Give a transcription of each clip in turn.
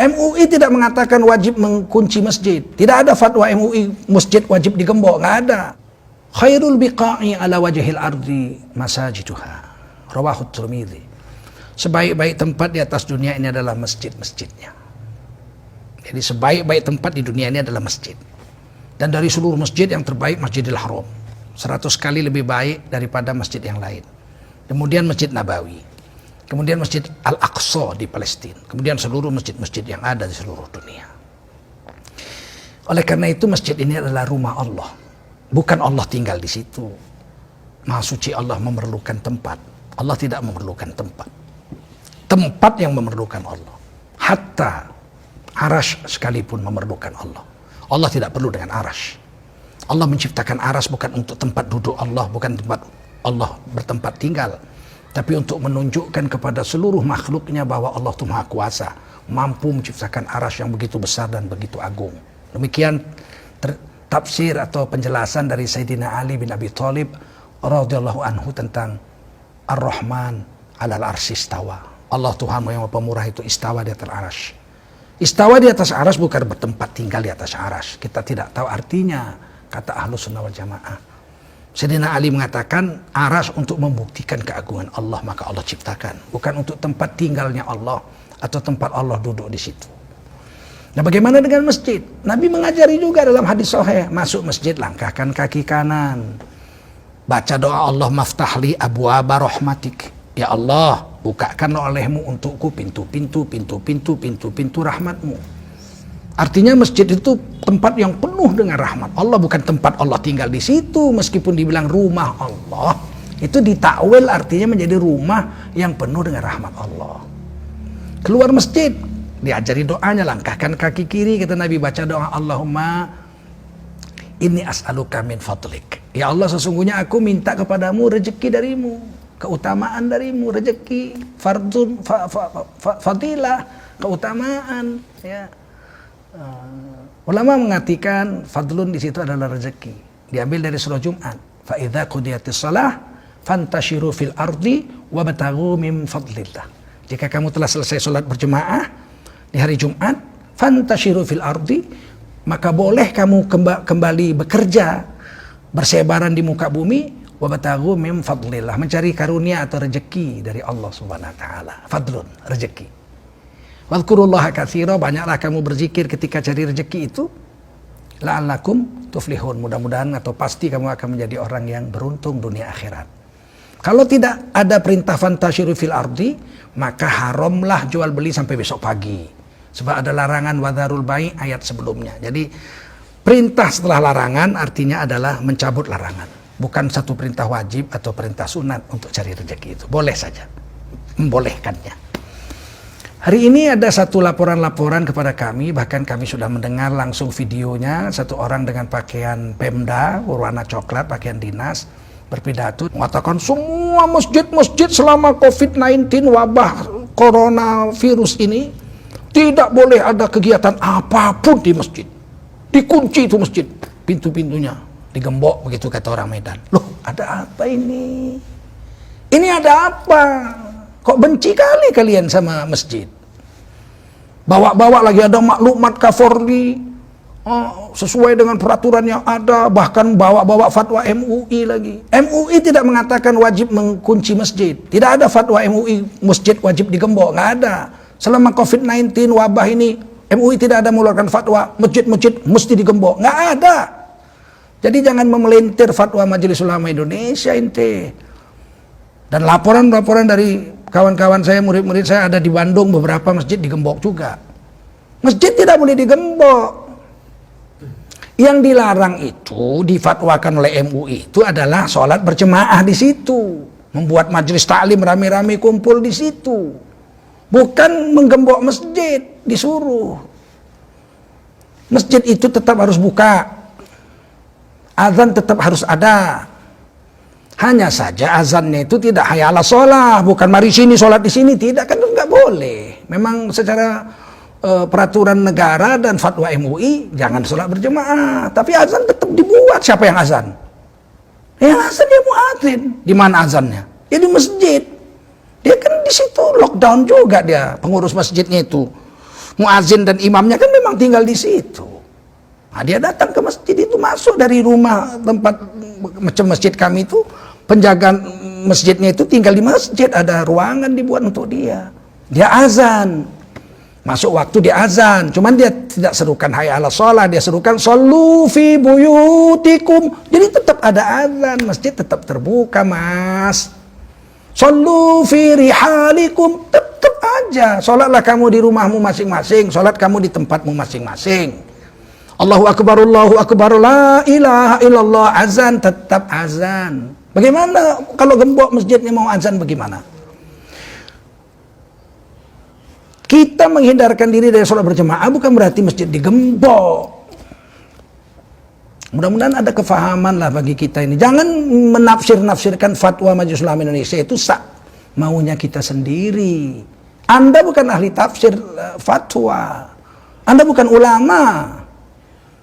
MUI tidak mengatakan wajib mengunci masjid. Tidak ada fatwa MUI masjid wajib digembok, nggak ada. Khairul biqa'i ala wajhil ardi masajiduha. Rawahu Tirmidzi. Sebaik-baik tempat di atas dunia ini adalah masjid-masjidnya. Jadi sebaik-baik tempat di dunia ini adalah masjid. Dan dari seluruh masjid yang terbaik Masjidil Haram. 100 kali lebih baik daripada masjid yang lain. Kemudian Masjid Nabawi. Kemudian Masjid Al-Aqsa di Palestina. Kemudian seluruh masjid-masjid yang ada di seluruh dunia. Oleh karena itu masjid ini adalah rumah Allah. Bukan Allah tinggal di situ. Maha suci Allah memerlukan tempat. Allah tidak memerlukan tempat. Tempat yang memerlukan Allah. Hatta arash sekalipun memerlukan Allah. Allah tidak perlu dengan arash. Allah menciptakan arash bukan untuk tempat duduk Allah, bukan tempat Allah bertempat tinggal. Tapi untuk menunjukkan kepada seluruh makhluknya bahwa Allah itu Maha Kuasa, mampu menciptakan arash yang begitu besar dan begitu agung. Demikian tafsir atau penjelasan dari Sayyidina Ali bin Abi Thalib radhiyallahu anhu tentang Ar-Rahman 'alal arsy istawa. Allah Tuhan yang Maha Pemurah itu istawa di atas arash. Istawa di atas arash bukan bertempat tinggal di atas arash. Kita tidak tahu artinya, kata Ahlus Sunnah wal Jamaah. Sayyidina Ali mengatakan arash untuk membuktikan keagungan Allah, maka Allah ciptakan, bukan untuk tempat tinggalnya Allah atau tempat Allah duduk di situ. Nah, bagaimana dengan masjid? Nabi mengajari juga dalam hadis sahih, masuk masjid langkahkan kaki kanan. Baca doa Allah maftahli abwaaba rahmatik. Ya Allah, bukakan olehmu untukku pintu-pintu rahmatmu. Artinya masjid itu tempat yang penuh dengan rahmat Allah, bukan tempat Allah tinggal di situ. Meskipun dibilang rumah Allah, itu ditakwil artinya menjadi rumah yang penuh dengan rahmat Allah. Keluar masjid, diajari doanya, langkahkan kaki kiri, kata Nabi, baca doa Allahumma inni as'aluka min fadlik. Ya Allah, sesungguhnya aku minta kepadamu rezeki darimu, keutamaan darimu, rezeki, fardun, fadilah, keutamaan, ya. Ulama mengartikan fadlun di situ adalah rezeki. Diambil dari surah Jumat. Fa idza qudiyatis shalah fantashiru fil ardi wabtaghu min fadlillah. Jika kamu telah selesai salat berjemaah di hari Jumat, fantashiru fil ardi, maka boleh kamu kembali bekerja, bersebaran di muka bumi, wabtaghu min fadlillah, mencari karunia atau rezeki dari Allah Subhanahu wa taala. Fadlun, rezeki. Wadhkurullaha katsira, banyaklah kamu berzikir ketika cari rezeki itu. La'allakum tuflihun, mudah-mudahan atau pasti kamu akan menjadi orang yang beruntung dunia akhirat. Kalau tidak ada perintah fantashiru fil ardi, maka haramlah jual beli sampai besok pagi. Sebab ada larangan wadharul bai' ayat sebelumnya. Jadi perintah setelah larangan artinya adalah mencabut larangan. Bukan satu perintah wajib atau perintah sunat untuk cari rezeki itu. Boleh saja, membolehkannya. Hari ini ada satu laporan-laporan kepada kami, bahkan kami sudah mendengar langsung videonya. Satu orang dengan pakaian Pemda berwarna coklat, pakaian dinas, berpidato mengatakan semua masjid-masjid selama COVID-19 wabah coronavirus ini tidak boleh ada kegiatan apapun di masjid. Dikunci itu masjid, pintu-pintunya digembok, begitu kata orang Medan. Loh, ada apa ini? Ini ada apa? Kok benci kali kalian sama masjid? Bawa-bawa lagi ada maklumat Kaforli, sesuai dengan peraturan yang ada, bahkan bawa-bawa fatwa MUI lagi. MUI tidak mengatakan wajib mengunci masjid. Tidak ada fatwa MUI masjid wajib digembok, nggak ada. Selama COVID-19 wabah ini, MUI tidak ada mengeluarkan fatwa masjid-masjid mesti digembok, nggak ada. Jadi jangan memelintir fatwa Majelis Ulama Indonesia ente. Dan laporan-laporan dari kawan-kawan saya, murid-murid saya ada di Bandung, beberapa masjid digembok juga. Masjid tidak boleh digembok. Yang dilarang itu difatwakan oleh MUI itu adalah sholat berjemaah di situ, membuat majelis taklim rame-rame kumpul di situ, bukan menggembok masjid. Disuruh masjid itu tetap harus buka, azan tetap harus ada. Hanya saja azannya itu tidak hayya 'alas shalah, bukan mari sini sholat di sini, tidak, kan nggak boleh. Memang secara peraturan negara dan fatwa MUI jangan sholat berjemaah, tapi azan tetap dibuat. Siapa yang azan? Yang azan dia muadzin. Di mana azannya? Ya di masjid. Dia kan di situ lockdown juga dia, pengurus masjidnya itu. Muazin dan imamnya kan memang tinggal di situ. Nah, dia datang ke masjid itu, masuk dari rumah tempat macam masjid kami itu, penjaga masjidnya itu tinggal di masjid, ada ruangan dibuat untuk dia. Dia azan, masuk waktu dia azan, cuman dia tidak serukan hayya 'alas shalah, dia serukan shollu fi buyutikum. Jadi tetap ada azan, masjid tetap terbuka, Mas. Shollu fi rihalikum, tetap aja. Sholatlah kamu di rumahmu masing-masing, sholat kamu di tempatmu masing-masing. Allahu Akbar, la ilaha illallah, azan tetap azan. Bagaimana kalau gembok masjidnya mau azan bagaimana? Kita menghindarkan diri dari sholat berjamaah bukan berarti masjid digembok. Mudah-mudahan ada kefahaman lah bagi kita ini. Jangan menafsir-nafsirkan fatwa Majelis Ulama Indonesia itu maunya kita sendiri. Anda bukan ahli tafsir fatwa. Anda bukan ulama.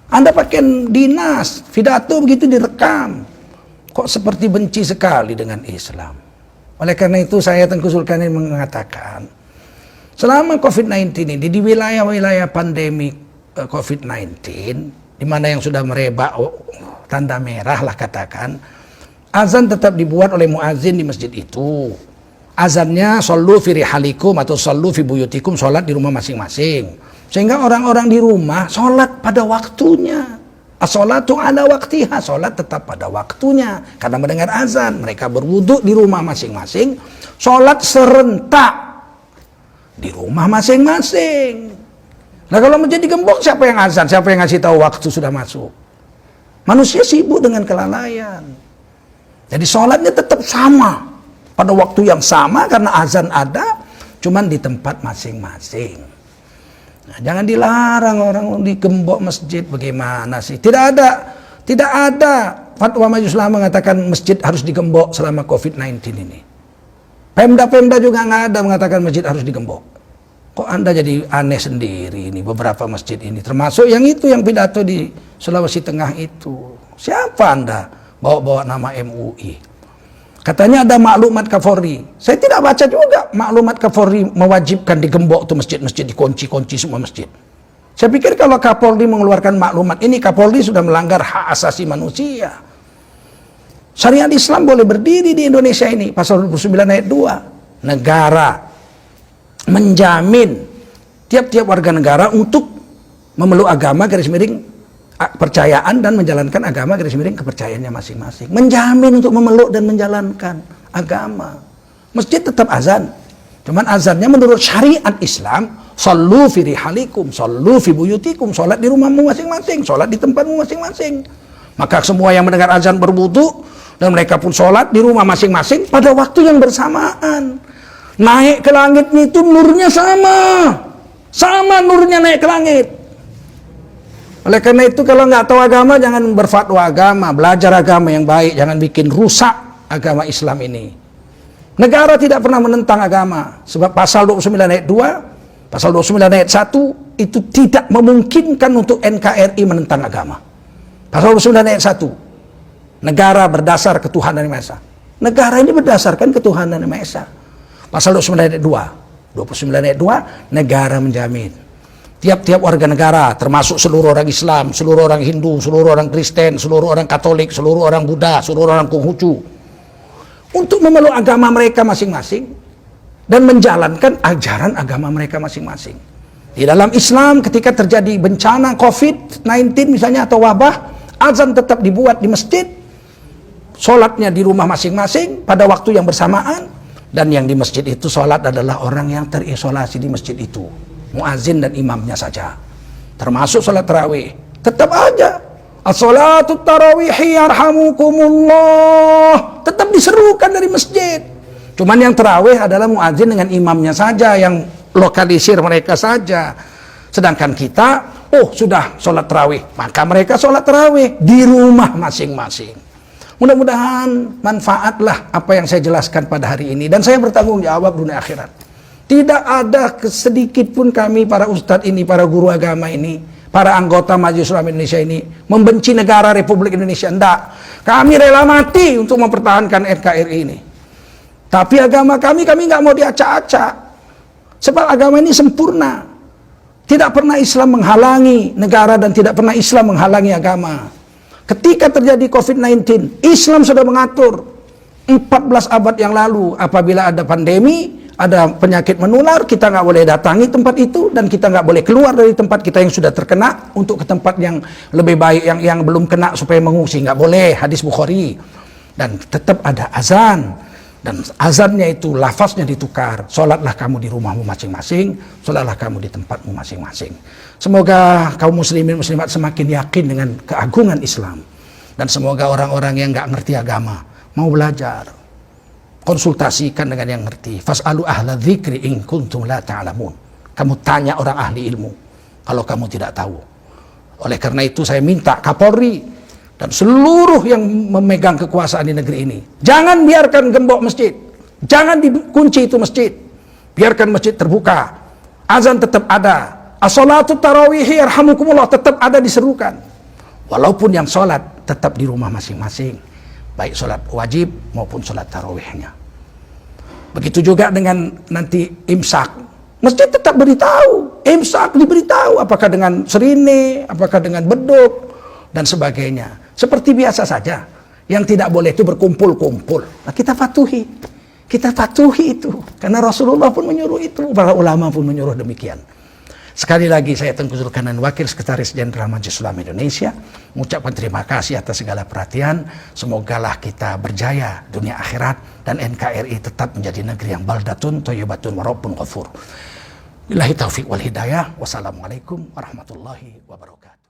Anda pakai dinas, pidato begitu direkam. Kok seperti benci sekali dengan Islam. Oleh karena itu saya Tengku Zulkarnain mengatakan, selama COVID-19 ini, di wilayah-wilayah pandemi COVID-19, di mana yang sudah merebak tanda merah lah katakan, azan tetap dibuat oleh muazin di masjid itu. Azannya shollu fi rihalikum atau shollu fi buyutikum, sholat di rumah masing-masing. Sehingga orang-orang di rumah sholat pada waktunya. As-sholatu ala waktiha, sholat tetap pada waktunya. Karena mendengar azan, mereka berwudu di rumah masing-masing, sholat serentak di rumah masing-masing. Nah kalau menjadi gembok, siapa yang azan? Siapa yang ngasih tahu waktu sudah masuk? Manusia sibuk dengan kelalaian. Jadi sholatnya tetap sama, pada waktu yang sama karena azan ada, cuman di tempat masing-masing. Nah, jangan dilarang orang digembok masjid, bagaimana sih? Tidak ada fatwa Majelis Ulama mengatakan masjid harus digembok selama COVID-19 ini. Pemda juga nggak ada mengatakan masjid harus digembok. Kok Anda jadi aneh sendiri ini, beberapa masjid ini, termasuk yang itu yang pidato di Sulawesi Tengah itu. Siapa Anda bawa-bawa nama MUI? Katanya ada maklumat Kapolri. Saya tidak baca juga maklumat Kapolri mewajibkan digembok tuh masjid-masjid, dikunci-kunci semua masjid. Saya pikir kalau Kapolri mengeluarkan maklumat ini, Kapolri sudah melanggar hak asasi manusia. Syariat Islam boleh berdiri di Indonesia ini, pasal 29 ayat 2. Negara menjamin tiap-tiap warga negara untuk memeluk agama garis miring percayaan dan menjalankan agama garis miring kepercayaannya masing-masing. Menjamin untuk memeluk dan menjalankan agama. Masjid tetap azan. Cuman azannya menurut syariat Islam, shollu fi rihalikum, shollu fi buyutikum, sholat di rumahmu masing-masing, sholat di tempatmu masing-masing. Maka semua yang mendengar azan berwudu dan mereka pun sholat di rumah masing-masing pada waktu yang bersamaan. Naik ke langitnya itu nurnya sama nurnya naik ke langit. Oleh karena itu kalau nggak tahu agama jangan berfatwa agama, belajar agama yang baik, jangan bikin rusak agama Islam ini. Negara tidak pernah menentang agama, sebab pasal 29 ayat 2, pasal 29 ayat 1 itu tidak memungkinkan untuk NKRI menentang agama. Pasal 29 ayat 1, negara berdasar ketuhanan yang Maha Esa. Negara ini berdasarkan ketuhanan yang Maha Esa. Pasal 29 ayat 2, 29 ayat 2, negara menjamin tiap-tiap warga negara, termasuk seluruh orang Islam, seluruh orang Hindu, seluruh orang Kristen, seluruh orang Katolik, seluruh orang Buddha, seluruh orang Konghucu, untuk memeluk agama mereka masing-masing dan menjalankan ajaran agama mereka masing-masing. Di dalam Islam ketika terjadi bencana COVID-19 misalnya atau wabah, azan tetap dibuat di masjid, sholatnya di rumah masing-masing pada waktu yang bersamaan, dan yang di masjid itu sholat adalah orang yang terisolasi di masjid itu. Muazin dan imamnya saja, termasuk sholat tarawih. Tetap aja as-sholatu tarawihi yarhamukumullah tetap diserukan dari masjid. Cuman yang tarawih adalah muazin dengan imamnya saja, yang lokalisir mereka saja. Sedangkan kita, sudah sholat tarawih, maka mereka sholat tarawih di rumah masing-masing. Mudah-mudahan manfaatlah apa yang saya jelaskan pada hari ini, dan saya bertanggung jawab dunia akhirat. Tidak ada sedikit pun kami para ustadz ini, para guru agama ini, para anggota Majelis Ulama Indonesia ini membenci negara Republik Indonesia. Tidak. Kami rela mati untuk mempertahankan NKRI ini. Tapi agama kami nggak mau diacak-acak. Sebab agama ini sempurna. Tidak pernah Islam menghalangi negara dan tidak pernah Islam menghalangi agama. Ketika terjadi COVID-19, Islam sudah mengatur 14 abad yang lalu, apabila ada pandemi, ada penyakit menular, kita nggak boleh datangi tempat itu dan kita nggak boleh keluar dari tempat kita yang sudah terkena untuk ke tempat yang lebih baik, yang belum kena supaya mengungsi, nggak boleh. Hadis Bukhari. Dan tetap ada azan, dan azannya itu lafaznya ditukar. Sholatlah kamu di rumahmu masing-masing, sholatlah kamu di tempatmu masing-masing. Semoga kaum muslimin muslimat semakin yakin dengan keagungan Islam, dan semoga orang-orang yang nggak ngerti agama mau belajar, konsultasikan dengan yang ngerti. Fas'alu ahla dzikri in kuntum la ta'lamun. Kamu tanya orang ahli ilmu kalau kamu tidak tahu. Oleh karena itu saya minta Kapolri dan seluruh yang memegang kekuasaan di negeri ini, jangan biarkan gembok masjid, jangan dikunci itu masjid, biarkan masjid terbuka, azan tetap ada, as-salatu tarawih yarhamukumullah tetap ada diserukan, walaupun yang sholat tetap di rumah masing-masing, baik sholat wajib maupun sholat tarawihnya. Begitu juga dengan nanti imsak, masjid tetap beritahu, imsak diberitahu, apakah dengan serine, apakah dengan beduk dan sebagainya. Seperti biasa saja. Yang tidak boleh itu berkumpul-kumpul. Nah, kita patuhi itu, karena Rasulullah pun menyuruh itu, para ulama pun menyuruh demikian. Sekali lagi saya Tengku Zulkarnain, Wakil Sekretaris Jenderal Majelis Ulama Indonesia, mengucapkan terima kasih atas segala perhatian. Semogalah kita berjaya dunia akhirat dan NKRI tetap menjadi negeri yang baldatun thayyibatun wa rabbun ghafur. Billahi taufiq wal hidayah. Wassalamualaikum warahmatullahi wabarakatuh.